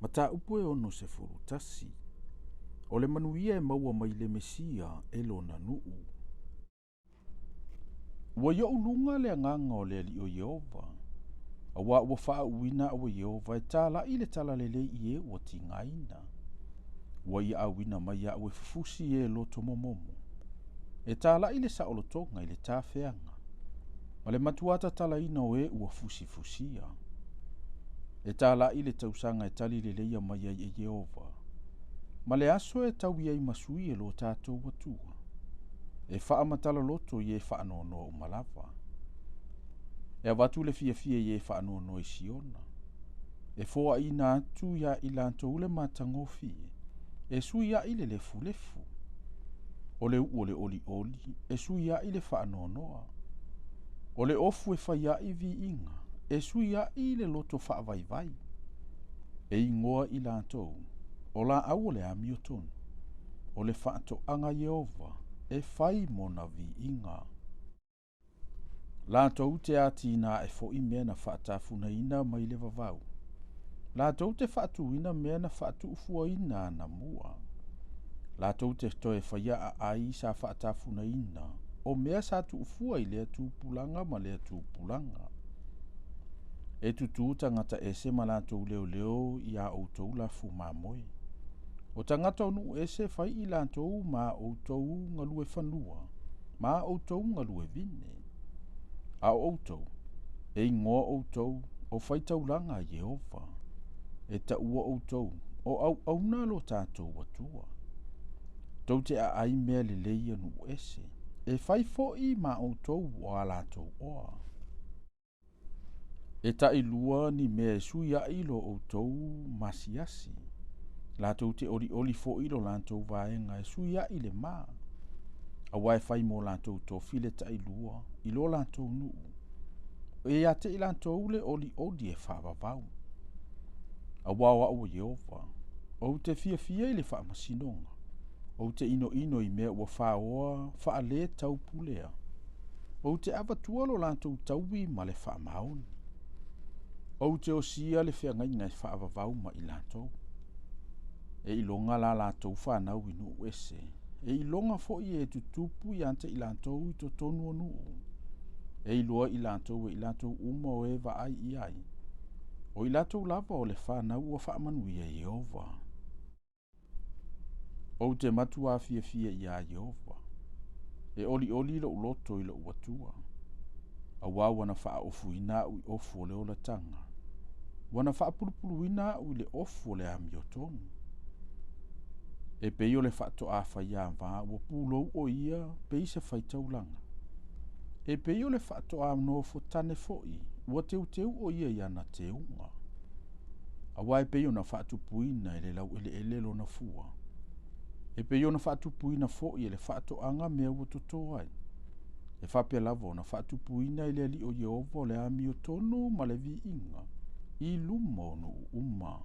Mata upo e ono se furutasi. O le manuia e maua mai le mesia e lona nuu. Ua ia ulunga le anganga o le ali o Yehova. Awa ua faa uina o Yehova e tala i le tala lele i e ua tingaina. Ua ia awina mai a ue fufusi e loto momomo. E tala i le saolotonga i le tafeanga. Ma le matuata tala ina o e ua fusi fusia. E tala i le tausanga e tali le leia mai ai e Yehova. Ma le aso e tau iai masui e lo tātou watua. E faa matala loto i e faa nono o malava. E avatu le fia fia i e faa nono i siona. E foa ina atu ia i lanto ule matangofi. E sui ia i le lefu lefu. O le u o le oli oli. E sui ia i le faa nonoa. O le ofu e fai ia i vi inga. E sui ia i le loto faa vai vai. E ingoa i lanto. O la au o le ami o tonu. O le faa to anga Yehova. E fai mona vi inga. Lanto ute ati ina e fo i mea na faa tafuna ina mai le vavau. Lanto ute faa tu ina mea na faa tu ufua ina na mua. Lanto ute to e fai a ai sa faa tafuna ina. O mea sa tu ufua i lea tu pulanga ma lea tu pulanga. E tutu tangata e se malanto leo leo i a outou la fu mamoe. O tangata onu e se fai i lantou ma outou ngalue fanua. Ma outou ngalue vine. A outou. E ingoa outou. O fai taulanga a Yehova. E ta ua outou. O au nalo tātou watua. Tau te a ai mea le leia nu ese. E fai fo i ma outou o a latou oa. E ta ilua ni mea sui a ilo outou masiasi. Latou te oli fo ilo lantou vaenga e sui a ile maa. A wai fai mo lantou to file ta ilua. Ilo lantou nuu. E a te ilantou ule oli e whaavavau. A wawa ua Yehova. O te fia fia ile wha masinonga. O te ino i mea ua whaoa wha le tau pulea. O te avatua lo lantou tauwi ma le wha maoni. O te o sia le whea ngai ngai whaavavau ma i lantou. E ilonga la lantou whanau inu ese. E ilonga fo i e tutupu i ante i lantou i to tonu onu. E iloa i lantou uma o e va ai i ai. O i lantou lava o le whanau o whaamanu i a Yehova. O te matua fia fia i a Yehova. E oli lo uloto i lo uatua. A wawana wha ofu ina ui ofu o le ola tanga. Wana wha pulupulu ina ui le ofu o le amiotonu. E pei o le wha to a whai a wha ua pulou o ia pei se whai taulanga. E pei o le wha to a nofo tane foi ua teu o ia i ana teunga. A wai pei o na wha tupuina e le lau ele lo na fua. E pei o na wha tupuina foi e le wha to anga mea ua totoai. E whapea lavo na wha tupuina e le ali o Yehova o le ami o tonu ma le vi inga. I lumo no uma.